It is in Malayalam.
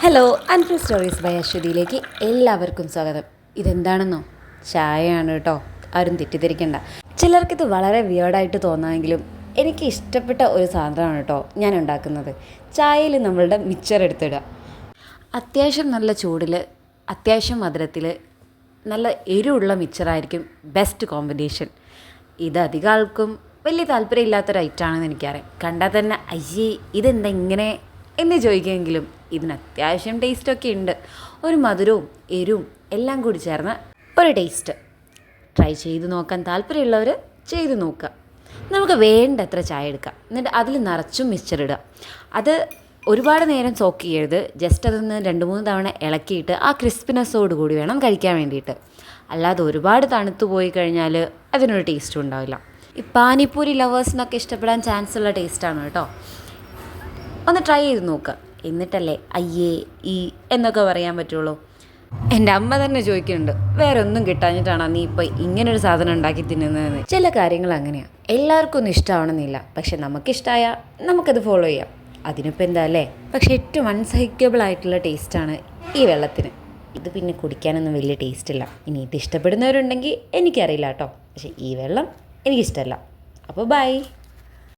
ഹലോ അൻഫ്രീ സ്റ്റോറീസ് ബൈ അശ്വതിയിലേക്ക് എല്ലാവർക്കും സ്വാഗതം. ഇതെന്താണെന്നോ? ചായയാണ് കേട്ടോ, ആരും തെറ്റിദ്ധരിക്കണ്ട. ചിലർക്കിത് വളരെ വിയേർഡായിട്ട് തോന്നാമെങ്കിലും എനിക്ക് ഇഷ്ടപ്പെട്ട ഒരു സാധനമാണ് കേട്ടോ ഞാൻ ഉണ്ടാക്കുന്നത്. ചായയിൽ നമ്മളുടെ മിക്സർ എടുത്തിടുക. അത്യാവശ്യം നല്ല ചൂടിൽ, അത്യാവശ്യം മധുരത്തിൽ, നല്ല എരിവുള്ള മിക്സറായിരിക്കും ബെസ്റ്റ് കോമ്പിനേഷൻ. ഇത് അധികം ആൾക്കും വലിയ താല്പര്യമില്ലാത്തൊരു ഐറ്റമാണെന്ന് എനിക്കറിയാം. കണ്ടാൽ തന്നെ അയ്യേ ഇതെന്താ ഇങ്ങനെ എന്ന് ചോദിക്കുമെങ്കിലും ഇതിന് അത്യാവശ്യം ടേസ്റ്റൊക്കെ ഉണ്ട്. ഒരു മധുരവും എരിവും എല്ലാം കൂടി ചേർന്ന ഒരു ടേസ്റ്റ്. ട്രൈ ചെയ്ത് നോക്കാൻ താല്പര്യമുള്ളവർ ചെയ്ത് നോക്കുക. നമുക്ക് വേണ്ടത്ര ചായ എടുക്കാം, എന്നിട്ട് അതിൽ നിറച്ചും മിക്സ്ചർ ഇടുക. അത് ഒരുപാട് നേരം സോക്ക് ചെയ്യരുത്. ജസ്റ്റ് അതൊന്ന് 2-3 തവണ ഇളക്കിയിട്ട് ആ ക്രിസ്പിനെസ്സോട് കൂടി വേണം കഴിക്കാൻ വേണ്ടിയിട്ട്. അല്ലാതെ ഒരുപാട് തണുത്ത് പോയി കഴിഞ്ഞാൽ അതിനൊരു ടേസ്റ്റും ഉണ്ടാവില്ല. ഈ പാനിപ്പൂരി ലവേഴ്സിനൊക്കെ ഇഷ്ടപ്പെടാൻ ചാൻസ് ഉള്ള ടേസ്റ്റാണ് കേട്ടോ. ഒന്ന് ട്രൈ ചെയ്ത് നോക്കുക, എന്നിട്ടല്ലേ അയ്യേ ഈ എന്നൊക്കെ പറയാൻ പറ്റുള്ളൂ. എൻ്റെ അമ്മ തന്നെ ചോദിക്കുന്നുണ്ട്, വേറെ ഒന്നും കിട്ടാഞ്ഞിട്ടാണോ നീ ഇപ്പോൾ ഇങ്ങനൊരു സാധനം ഉണ്ടാക്കി തിന്നുന്നതെന്ന്. ചില കാര്യങ്ങൾ അങ്ങനെയാണ്, എല്ലാവർക്കും ഒന്നും ഇഷ്ടമാവണമെന്നില്ല. പക്ഷെ നമുക്കിഷ്ടമായാൽ നമുക്കത് ഫോളോ ചെയ്യാം. അതിനിപ്പോൾ എന്താ അല്ലേ. പക്ഷെ ഏറ്റവും അൺസഹിക്കബിൾ ആയിട്ടുള്ള ടേസ്റ്റാണ് ഈ വെള്ളത്തിന്. ഇത് പിന്നെ കുടിക്കാനൊന്നും വലിയ ടേസ്റ്റില്ല. ഇനി ഇത് ഇഷ്ടപ്പെടുന്നവരുണ്ടെങ്കിൽ എനിക്കറിയില്ല കേട്ടോ. പക്ഷേ ഈ വെള്ളം എനിക്കിഷ്ടമല്ല. അപ്പോൾ ബൈ.